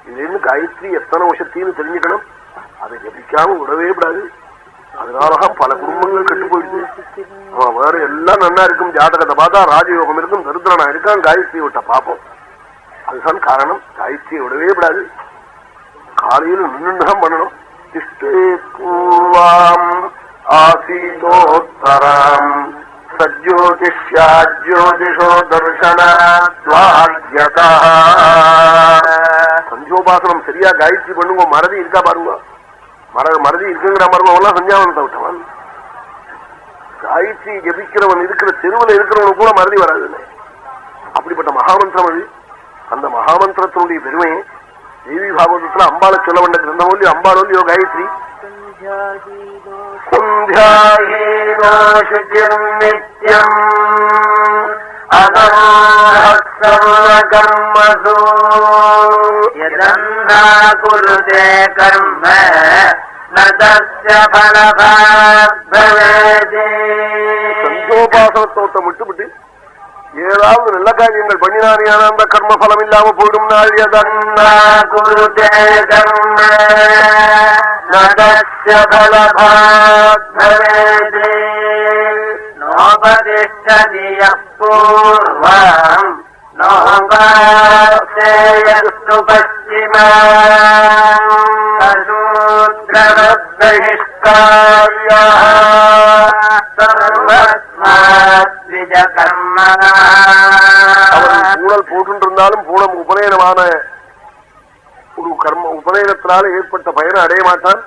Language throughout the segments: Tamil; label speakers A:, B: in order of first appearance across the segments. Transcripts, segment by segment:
A: இதுல இருந்து காயத்ரி எத்தனை வசத்தின்னு தெரிஞ்சுக்கணும். அதை ஜபிக்காம விடவே கூடாது. அதனாலதான் பல குடும்பங்கள் கெட்டு போயிடுது. அவன் வேற எல்லாம் நன்னா இருக்கும், ஜாதகத்தை பார்த்தா ராஜயோகம் இருக்கும், தரித்திரனா இருக்கான், காயத்ரி விட்ட பாப்போம். அதுதான் காரணம். காயத்ரியை விடவே கூடாது. காலையில் நின்றுதான் பண்ணணும். திஷ்டே பூர்வாம் ஆசீதோத்தராம் சஜ்யோதிஷோ தர்சனாத்வாத்யதா. சந்தியோபாசனம் சரியா காயத்ரி பண்ணுங்க. மறதி இருக்கா பாருங்க. மறதி இருக்குங்கிற மர்மம் சஞ்சாவனத்தை விட்டவன். காயத்ரி ஜபிக்கிறவன் இருக்கிற தெருவில் இருக்கிறவனுக்கு கூட மறதி வராது. அப்படிப்பட்ட மகாமந்திரம் அது. அந்த மகாமந்திரத்தினுடைய பெருமை தேவி பாகவதத்துல அம்பாளை சொல்ல வேண்ட கிரந்தம் ஒல்லி அம்பாள் ஒல்லியோ காயத்ரி. சந்தோபாசனத்தோட்டம் விட்டுவிட்டு ஏதாவது நல்ல காரியங்கள் பண்ணினானே அந்த கர்ம பலம் இல்லாம போயிடும். நாள்
B: பூர்வம் நோபாஸ்து பశ్చిமூத்ரவத்பகிஷ்கார்யா
A: அவன் பூணல் போட்டு இருந்தாலும் பூணம் உபநயனமான ஒரு கர்ம உபநயனத்தினால ஏற்பட்ட பயனை அடைய மாட்டான்.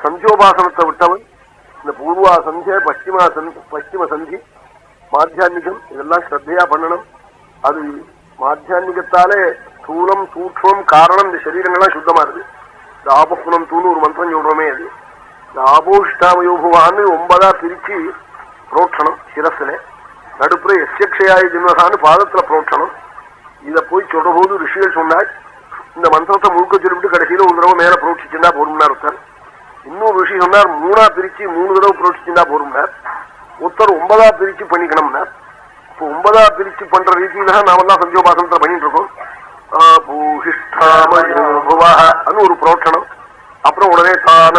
A: சந்தியோபாசனத்தை விட்டவன் இந்த பூர்வா சந்திய பশ্চিம சந்தி மாத்தியான்மிகம் இதெல்லாம் ஸ்ரத்தையா பண்ணணும். அது மாத்தியான்மிகத்தாலே ஸ்தூலம் சூக்ஷ்மம் காரணம் இந்த சரீரங்கள்லாம் சுத்தமா இருக்கு. இந்த ஆபகுணம் தூன்னு ஒரு மந்திரம் சொல்றோமே, அது இந்த ஆபோஷ்டாமயோபுவான்னு 9 பிரிச்சு புரோட்சணம் சிரஸ்ல நடுப்புற எஸ்யக்ஷயாய ஜின்வசான்னு பாதத்துல புரோட்சணம். இத போய் சொல்ற போது ரிஷிகள் சொன்னாள், இந்த மந்திரத்தை முழுக்க சொல்லிவிட்டு கடைசியில ஒரு தடவை மேல புரோட்சிச்சுட்டா போரும்னார் ஒருத்தர். இன்னொரு ரிஷி சொன்னார் 3 பிரிச்சு 3 தடவை புரோட்சிச்சுட்டா போரும்னார். ஒருத்தர் 9 பிரிச்சு பண்ணிக்கணும்னார். இப்போ 9 பிரிச்சு பண்ற ரீதியில தான் நாமெல்லாம் சந்தியோபாசனத்தை பண்ணிட்டு இருக்கோம். பூஷிஷ்டாமயோபுவான்னு ஒரு புரோட்சணம். அப்புறம் உடனே தான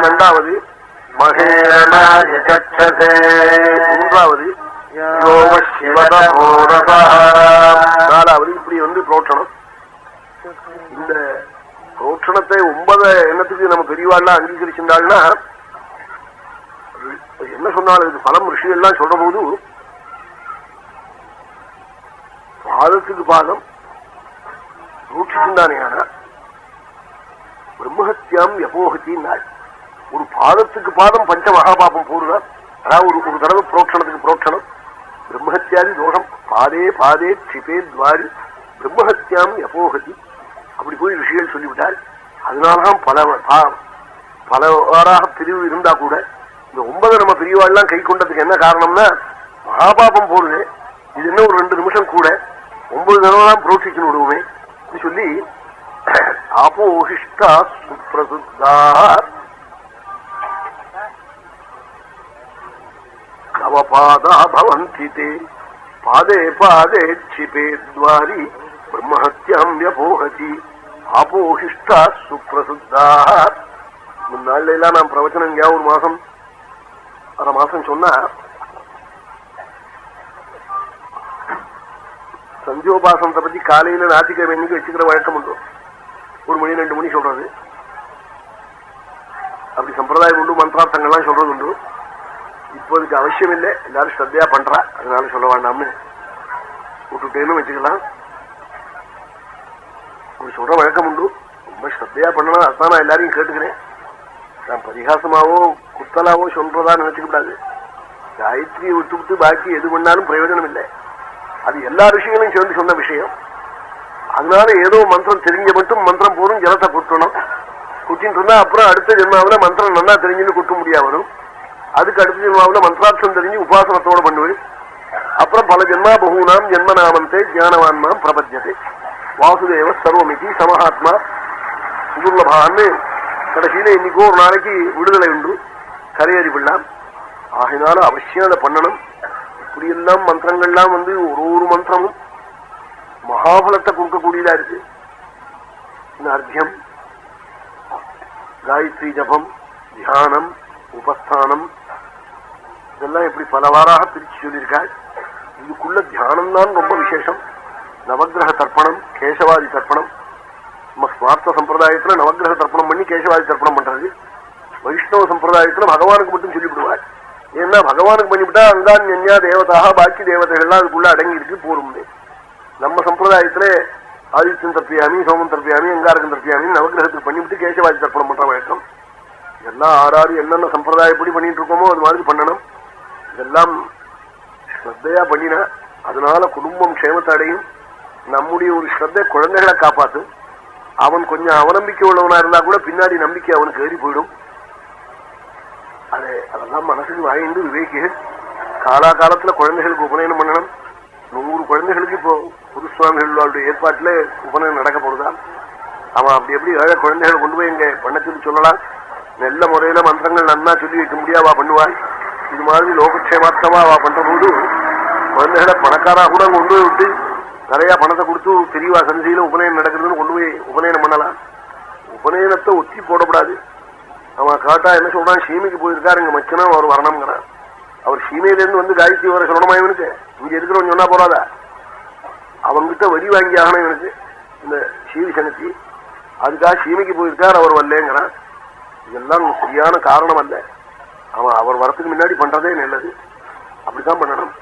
A: ரெண்டாவது மூன்றாவது நாலாவது இப்படி புரோட்சணம். இந்த புரோட்சணத்தை 9 எண்ணத்துக்கு நம்ம பெரியவாள்லாம் அங்கீகரிச்சிருந்தாள்னா என்ன சொன்னாலும் இது பலம் ரிஷிகள்லாம் சொல்ற போது பாதத்துக்கு பாதம் ரூட்சிந்தானே. ஆனா பிரம்மஹத்யாம் யபோகத்தின் ஒரு பாதத்துக்கு பாதம் பஞ்ச மகாபாபம் போடுறார். அதாவது ஒரு தடவை புரோட்சணத்துக்கு புரோட்சணம் பிரம்மஹத்யாதி தோஷம் பாதே பாதே க்ஷிபே துவாரி பிரம்மஹத்யாம் யபோகதி அப்படி போய் ரிஷிகள் சொல்லிவிட்டார். அதனாலதான் பலவாறாக பிரிவு இருந்தா கூட இந்த 9 நம்ம பிரிவாள்லாம் கை கொண்டதுக்கு என்ன காரணம்னா மகாபாபம் போடுது. இது என்ன ஒரு 2 நிமிஷம் கூட 9 தடவைலாம் புரோட்சிச்சு விடுவோமே சொல்லி ஆபோஹிஷ்டா சுப்ரசுத்தா கவபாதா பவந்தி தே பாதே பாதே க்ஷிபே துவாரி பிரம்மஹத்யாம் யபோஹதி ஆபோஹிஷ்டா சுப்ரசுத்தா. முன்னாள் எல்லாம் நான் பிரவச்சனம் எங்கேயா ஒரு மாசம் 1/2 மாசம் சொன்னா சந்தியோபாசனத்தை பத்தி காலையில ஞாயிற்றுக்கிழமை இன்னைக்கு வச்சுக்கிற வழக்கம் உண்டு. 1 மணி 2 மணி சொல்றது அப்படி சம்பிரதாயம் உண்டு. மந்திரார்த்தங்கள்லாம் சொல்றது உண்டு. இப்போதுக்கு அவசியம் இல்லை, எல்லாரும் ஸ்ரத்தையா பண்றா, அதனால சொல்ல வேண்டாம்னு விட்டுட்டேன்னு வச்சுக்கலாம். அப்படி சொல்ற வழக்கம் உண்டு. ரொம்ப ஸ்ரத்தையா பண்ணணும். அதுதான் நான் எல்லாரையும் கேட்டுக்கிறேன். நான் பரிகாசமாவோ குத்தலாவோ சொல்றதா நினைச்சுக்க கூடாது. காயத்ரியை விட்டு விட்டு பாக்கி எது பண்ணாலும் பிரயோஜனம் இல்லை. அது எல்லா விஷயங்களையும் சேர்ந்து சொன்ன விஷயம். அதனால ஏதோ மந்திரம் தெரிஞ்ச மட்டும் மந்திரம் போதும் ஜலத்தை குட்டணும். குட்டின்னு இருந்தா அப்புறம் அடுத்த ஜென்மாவில மந்திரம் நல்லா தெரிஞ்சுன்னு குட்ட முடியா வரும். அதுக்கு அடுத்த ஜென்மாவில மந்திராட்சம் தெரிஞ்சு உபாசனத்தோட பண்ணுவேன். அப்புறம் பல ஜென்மா பகூனாம் ஜென்மநாமந்தே ஜானவான்மாம் பிரபஞ்சத்தை வாசுதேவ சர்வமிதி சமஹாத்மா சுதுர்லபான்னு கடைசியில இன்னைக்கோ ஒரு நாளைக்கு விடுதலை உண்டு, கரையறி விடலாம். ஆகினால அவசியம் அதை பண்ணணும். இப்படியெல்லாம் மந்திரங்கள்லாம் ஒரு மந்திரமும் மகாபலத்தை கொடுக்கக்கூடியதா இருக்கு. இந்த அர்த்தியம், காயத்ரி ஜபம், தியானம், உபஸ்தானம் இதெல்லாம் எப்படி பலவாறாக பிரிச்சு சொல்லியிருக்காள். இதுக்குள்ள தியானம் தான் ரொம்ப விசேஷம். நவகிரக தர்ப்பணம், கேசவாதி தர்ப்பணம். நம்ம ஸ்வார்த்த சம்பிரதாயத்துல நவகிரக தர்ப்பணம் பண்ணி கேசவாதி தர்ப்பணம் பண்றது. வைஷ்ணவ சம்பிரதாயத்துல பகவானுக்கு மட்டும் சொல்லிவிடுவார். ஏன்னா பகவானுக்கு பண்ணிவிட்டா அங்கான் ஞா தேவதாக பாக்கி தேவதைகள்லாம் அதுக்குள்ள அடங்கி இருக்கு போரும். நம்ம சம்பிரதாயத்துல ஆதித்யன் தர்ப்பியாமி, சோமன் தர்ப்பியாமி, அங்காரகன் தர்ப்பியாமி நவகிரகத்துக்கு பண்ணிவிட்டு கேசவாதி தர்ப்பணம் பண்ற வழக்கம். இதெல்லாம் ஆறாறு என்னென்ன சம்பிரதாயப்படி பண்ணிட்டு இருக்கோமோ அது மாதிரி பண்ணணும். இதெல்லாம் ஸ்ரத்தையா பண்ணினா அதனால குடும்பம் க்ஷேமத்தை அடையும். நம்முடைய ஒரு ஸ்ரத்தை குழந்தைகளை காப்பாற்றும். அவன் கொஞ்சம் அவநம்பிக்கை உள்ளவனா இருந்தா கூட பின்னாடி நம்பிக்கை அவனுக்கு ஏறி போயிடும். அதெல்லாம் மனசுக்கு வாங்கிட்டு விவேகிகள் காலாகாலத்துல குழந்தைகளுக்கு உபநயனம் பண்ணணும். 100 குழந்தைகளுக்கு இப்போ புதுசுவாமிகளுடைய ஏற்பாட்டுல உபநயனம் நடக்க போறதா. அவன் அப்படி எப்படி ஏழை குழந்தைகளை கொண்டு போய் எங்க பண்ண சொல்லலாம். நல்ல முறையில மந்திரங்கள் நன்னா சொல்லி வைக்க முடியாவா பண்ணுவாள். இது மாதிரி லோகக்ஷேமார்த்தமா அவ பண்ற போது குழந்தைகளை பணக்காரா கூட கொண்டு போய் விட்டு நிறைய பணத்தை கொடுத்து பெரியவா சந்தியில உபநயனம் நடக்கிறதுன்னு கொண்டு போய் உபநயனம் பண்ணலாம். உபநயனத்தை ஒத்தி போடக்கூடாது. அவன் காட்டா என்ன சொல்றான், சீமைக்கு போயிருக்காரு எங்க மச்சனா அவர் வரணுங்கிறான். அவர் சீமையிலேருந்து வந்து காயத்ரி வர சொல்லணுமா இவனுக்கு? இங்க இருக்கிறவன் சொன்னா போறாதா? அவங்கிட்ட வரி வாங்கி ஆகணும் இவனுக்கு இந்த சீவி சங்கத்தி. அதுக்காக சீமைக்கு போயிருக்கார் அவர் வரலங்கிறான். இதெல்லாம் சரியான காரணம் அல்ல. அவன் அவர் வரத்துக்கு முன்னாடி பண்றதே நல்லது. அப்படித்தான் பண்ணணும்.